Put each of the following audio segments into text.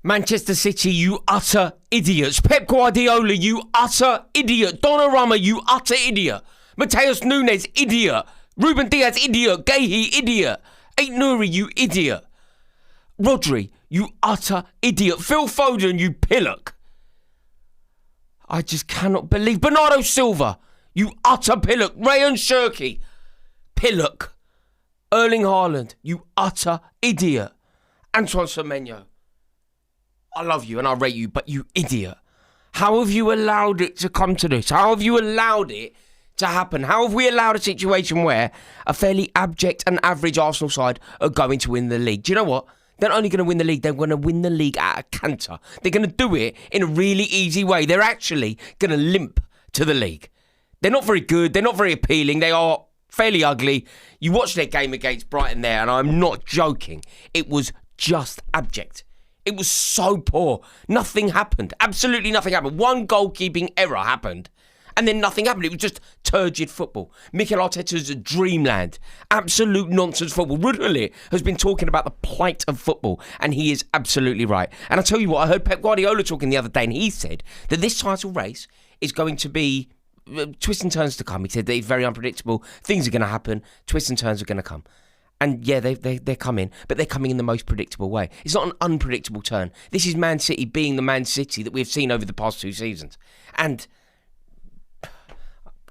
Manchester City, you utter idiots. Pep Guardiola, you utter idiot. Donnarumma, you utter idiot. Mateus Nunes, idiot. Ruben Diaz, idiot. Guehi, idiot. Ait-Nouri, you idiot. Rodri, you utter idiot. Phil Foden, you pillock. I just cannot believe. Bernardo Silva, you utter pillock. Rayan Cherki, pillock. Erling Haaland, you utter idiot. Antoine Semenyo, I love you and I rate you, but you idiot. How have you allowed it to come to this? How have you allowed it to happen? How have we allowed a situation where a fairly abject and average Arsenal side are going to win the league? Do you know what? They're not only going to win the league, they're going to win the league at a canter. They're going to do it in a really easy way. They're actually going to limp to the league. They're not very good. They're not very appealing. They are fairly ugly. You watch their game against Brighton there, and I'm not joking. It was just abject. It was so poor. Nothing happened. Absolutely nothing happened. One goalkeeping error happened. And then nothing happened. It was just turgid football. Mikel Arteta's dreamland. Absolute nonsense football. Rudolph has been talking about the plight of football, and he is absolutely right. And I tell you what, I heard Pep Guardiola talking the other day, and he said that this title race is going to be twists and turns to come. He said that it's very unpredictable. Things are going to happen. Twists and turns are going to come. And yeah, they're coming, but they're coming in the most predictable way. It's not an unpredictable turn. This is Man City being the Man City that we've seen over the past 2 seasons. And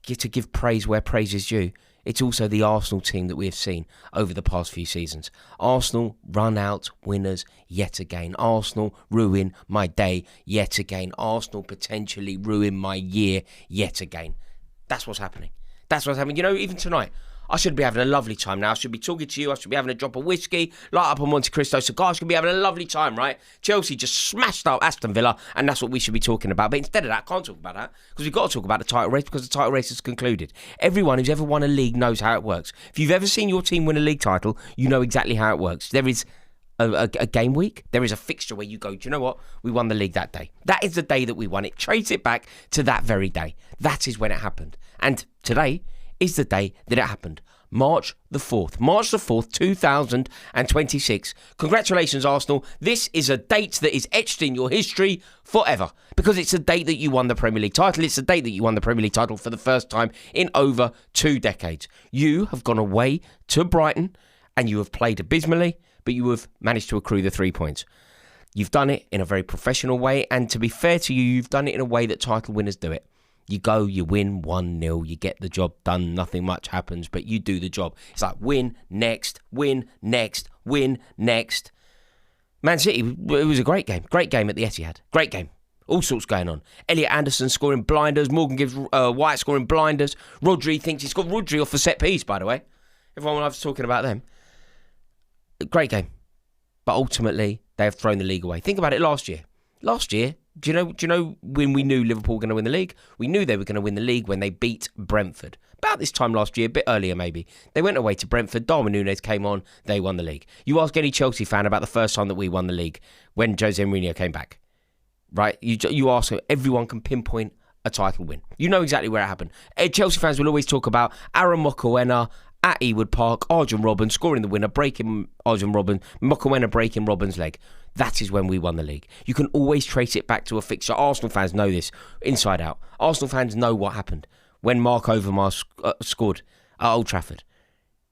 to give praise where praise is due, it's also the Arsenal team that we have seen over the past few seasons. Arsenal run out winners yet again. Arsenal ruin my day yet again. Arsenal potentially ruin my year yet again. That's what's happening. That's what's happening. You know, even tonight, I should be having a lovely time now. I should be talking to you. I should be having a drop of whiskey, light up a Monte Cristo cigar. I should be having a lovely time, right? Chelsea just smashed up Aston Villa, and that's what we should be talking about. But instead of that, I can't talk about that because we've got to talk about the title race because the title race has concluded. Everyone who's ever won a league knows how it works. If you've ever seen your team win a league title, you know exactly how it works. There is a game week. There is a fixture where you go, do you know what? We won the league that day. That is the day that we won it. Trace it back to that very day. That is when it happened. And today is the day that it happened. March the 4th, 2026. Congratulations, Arsenal. This is a date that is etched in your history forever because it's the date that you won the Premier League title. It's the date that you won the Premier League title for the first time in over 2 decades. You have gone away to Brighton and you have played abysmally, but you have managed to accrue the 3 points. You've done it in a very professional way, and to be fair to you, you've done it in a way that title winners do it. You go, you win 1-0, you get the job done, nothing much happens, but you do the job. It's like win, next, win, next, win, next. Man City, it was a great game at the Etihad, great game. All sorts going on. Elliot Anderson scoring blinders, Morgan gives White scoring blinders. Rodri thinks he's got Rodri off the set piece, by the way. Everyone loves talking about them. Great game. But ultimately, they have thrown the league away. Think about it last year. Do you know when we knew Liverpool were going to win the league? We knew they were going to win the league when they beat Brentford. About this time last year, a bit earlier maybe. They went away to Brentford, Darwin Núñez came on, they won the league. You ask any Chelsea fan about the first time that we won the league, when Jose Mourinho came back. Right? You ask, everyone can pinpoint a title win. You know exactly where it happened. Chelsea fans will always talk about Aaron Mokoena at Ewood Park, Arjen Robben scoring the winner, breaking Arjen Robben, Mokoena breaking Robben's leg. That is when we won the league. You can always trace it back to a fixture. Arsenal fans know this inside out. Arsenal fans know what happened when Mark Overmars scored at Old Trafford.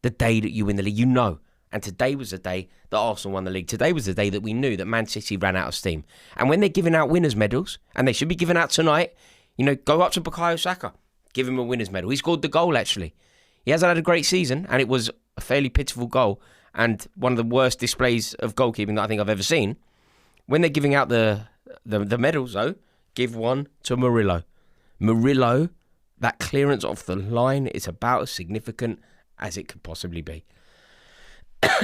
The day that you win the league, you know. And today was the day that Arsenal won the league. Today was the day that we knew that Man City ran out of steam. And when they're giving out winners' medals, and they should be given out tonight, you know, go up to Bukayo Saka, give him a winner's medal. He scored the goal, actually. He hasn't had a great season, and it was a fairly pitiful goal and one of the worst displays of goalkeeping that I think I've ever seen. When they're giving out the medals, though, give one to Murillo. Murillo, that clearance off the line is about as significant as it could possibly be.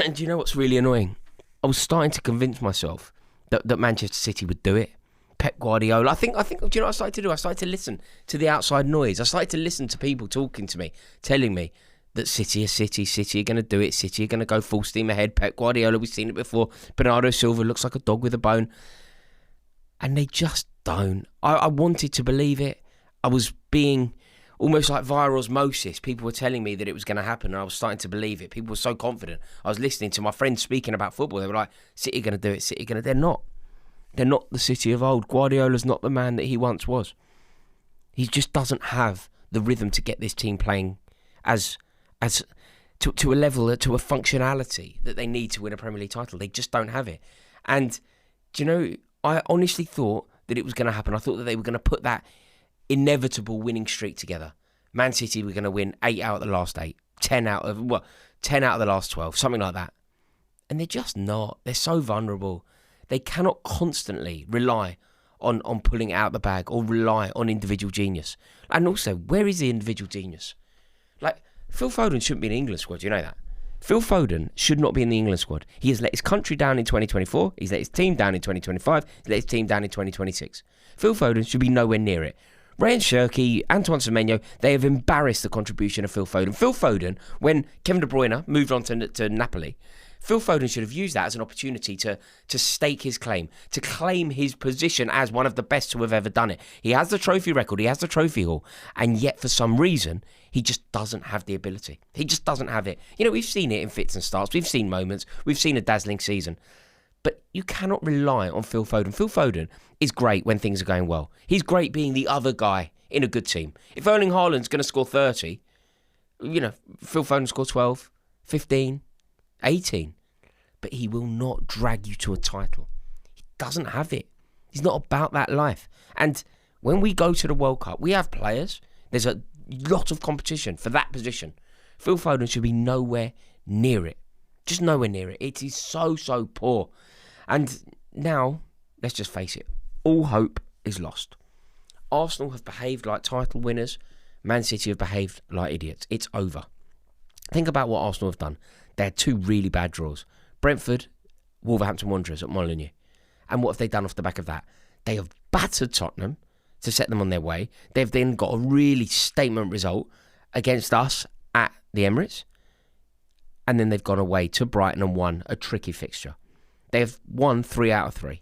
And do you know what's really annoying? I was starting to convince myself that Manchester City would do it. Pep Guardiola. I think. Do you know what I started to do? I started to listen to the outside noise. I started to listen to people talking to me, telling me that City are going to do it. City are going to go full steam ahead. Pep Guardiola, we've seen it before. Bernardo Silva looks like a dog with a bone. And they just don't. I wanted to believe it. I was being almost like via osmosis. People were telling me that it was going to happen, and I was starting to believe it. People were so confident. I was listening to my friends speaking about football. They were like, City are going to do it. City are going to... They're not. They're not the City of old. Guardiola's not the man that he once was. He just doesn't have the rhythm to get this team playing as to a level, to a functionality that they need to win a Premier League title. They just don't have it. And, do you know, I honestly thought that it was going to happen. I thought that they were going to put that inevitable winning streak together. Man City were going to win 8 out of the last 8, 10 out of the last 12, something like that. And they're just not. They're so vulnerable. They cannot constantly rely on pulling it out the bag or rely on individual genius. And also, where is the individual genius? Like, Phil Foden shouldn't be in the England squad, you know that? Phil Foden should not be in the England squad. He has let his country down in 2024. He's let his team down in 2025. He's let his team down in 2026. Phil Foden should be nowhere near it. Ryan Shirky, Antoine Semenyo, they have embarrassed the contribution of Phil Foden. Phil Foden, when Kevin De Bruyne moved on to Napoli, Phil Foden should have used that as an opportunity to stake his claim, to claim his position as one of the best to have ever done it. He has the trophy record, he has the trophy haul, and yet for some reason, he just doesn't have the ability. He just doesn't have it. You know, we've seen it in fits and starts, we've seen moments, we've seen a dazzling season, but you cannot rely on Phil Foden. Phil Foden is great when things are going well. He's great being the other guy in a good team. If Erling Haaland's going to score 30, you know, Phil Foden score 12, 15, 18. But he will not drag you to a title. He doesn't have it. He's not about that life. And when we go to the World Cup, we have players. There's a lot of competition for that position. Phil Foden should be nowhere near it. Just nowhere near it. It is so, so poor. And now, let's just face it, all hope is lost. Arsenal have behaved like title winners. Man City have behaved like idiots. It's over. Think about what Arsenal have done. They had 2 really bad draws. Brentford, Wolverhampton Wanderers at Molineux. And what have they done off the back of that? They have battered Tottenham to set them on their way. They've then got a really statement result against us at the Emirates. And then they've gone away to Brighton and won a tricky fixture. They have won 3 out of 3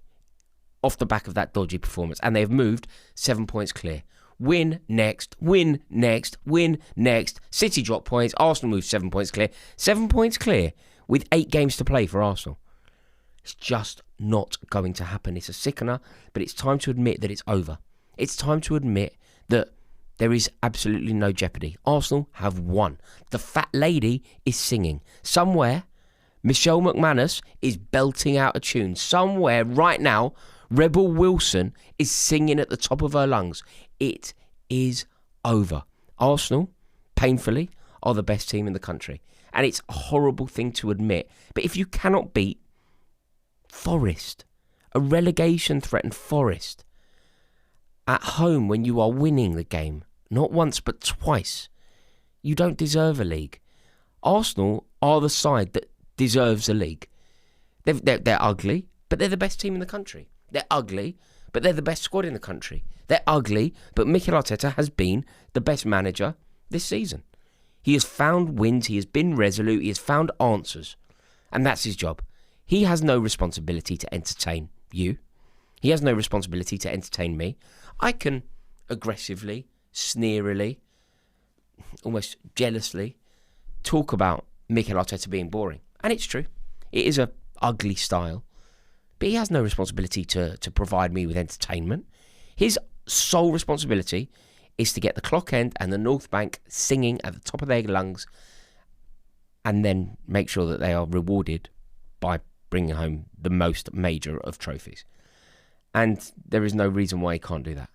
off the back of that dodgy performance. And they've moved 7 points clear. Win next, win next, win next. City drop points. Arsenal moves 7 points clear. 7 points clear with 8 games to play for Arsenal. It's just not going to happen. It's a sickener, but it's time to admit that it's over. It's time to admit that there is absolutely no jeopardy. Arsenal have won. The fat lady is singing. Somewhere, Michelle McManus is belting out a tune. Somewhere right now, Rebel Wilson is singing at the top of her lungs. It is over. Arsenal, painfully, are the best team in the country. And it's a horrible thing to admit. But if you cannot beat Forest, a relegation-threatened Forest, at home when you are winning the game, not once but twice, you don't deserve a league. Arsenal are the side that deserves a league. They're ugly, but they're the best team in the country. They're ugly, but they're the best squad in the country. They're ugly, but Mikel Arteta has been the best manager this season. He has found wins, he has been resolute, he has found answers. And that's his job. He has no responsibility to entertain you. He has no responsibility to entertain me. I can aggressively, sneerily, almost jealously talk about Mikel Arteta being boring. And it's true. It is a ugly style. But he has no responsibility to provide me with entertainment. His sole responsibility is to get the clock end and the North Bank singing at the top of their lungs and then make sure that they are rewarded by bringing home the most major of trophies. And there is no reason why he can't do that.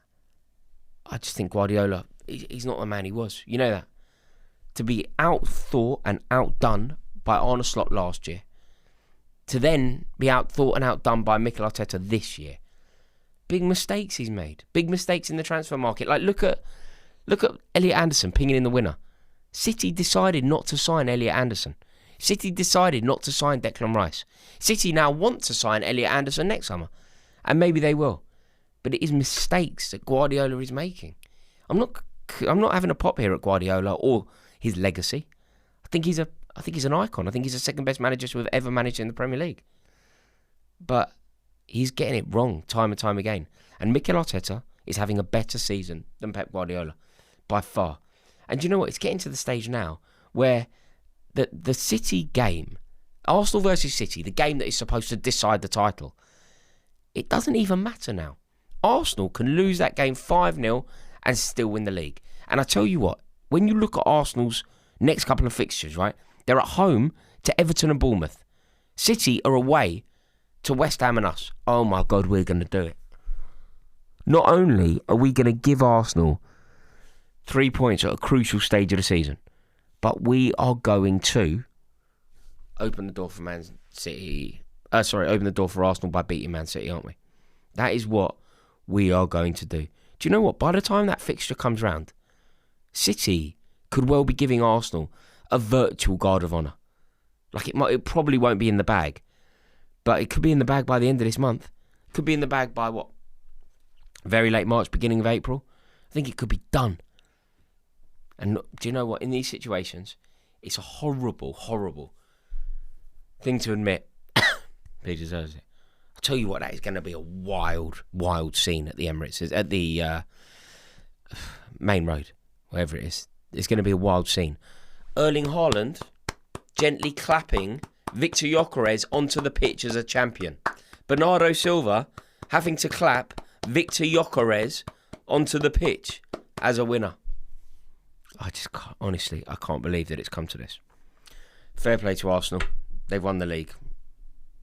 I just think Guardiola, he's not the man he was. You know that. To be outthought and outdone by Arne Slot last year, to then be outthought and outdone by Mikel Arteta this year. Big mistakes he's made. Big mistakes in the transfer market. Like, look at Elliot Anderson pinging in the winner. City decided not to sign Elliot Anderson. City decided not to sign Declan Rice. City now want to sign Elliot Anderson next summer. And maybe they will. But it is mistakes that Guardiola is making. I'm not having a pop here at Guardiola or his legacy. I think he's an icon. I think he's the second best manager to have ever managed in the Premier League. But he's getting it wrong time and time again. And Mikel Arteta is having a better season than Pep Guardiola by far. And you know what? It's getting to the stage now where the City game, Arsenal versus City, the game that is supposed to decide the title, It doesn't even matter now. Arsenal can lose that game 5-0 and still win the league. And I tell you what, when you look at Arsenal's next couple of fixtures, right? They're at home to Everton and Bournemouth. City are away to West Ham and us. Oh my God, we're going to do it. Not only are we going to give Arsenal 3 points at a crucial stage of the season, but we are going to open the door for Man City. Open the door for Arsenal by beating Man City, aren't we? That is what we are going to do. Do you know what? By the time that fixture comes round, City could well be giving Arsenal a virtual guard of honour. Like it probably won't be in the bag, but it could be in the bag by the end of this month. It could be in the bag by what? Very late March, beginning of April. I think it could be done. And do you know what? In these situations, it's a horrible, horrible thing to admit. He deserves it. I'll tell you what, that is going to be a wild, wild scene at the Emirates, at the main road, wherever it is. It's going to be a wild scene. Erling Haaland gently clapping Victor Gyökeres onto the pitch as a champion. Bernardo Silva having to clap Victor Gyökeres onto the pitch as a winner. I just can't, honestly, I can't believe that it's come to this. Fair play to Arsenal. They've won the league.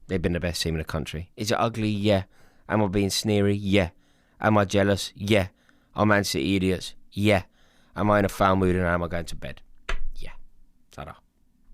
They've been the best team in the country. Is it ugly? Yeah. Am I being sneery? Yeah. Am I jealous? Yeah. Are Man City idiots? Yeah. Am I in a foul mood and am I going to bed? Yeah. Ta-da.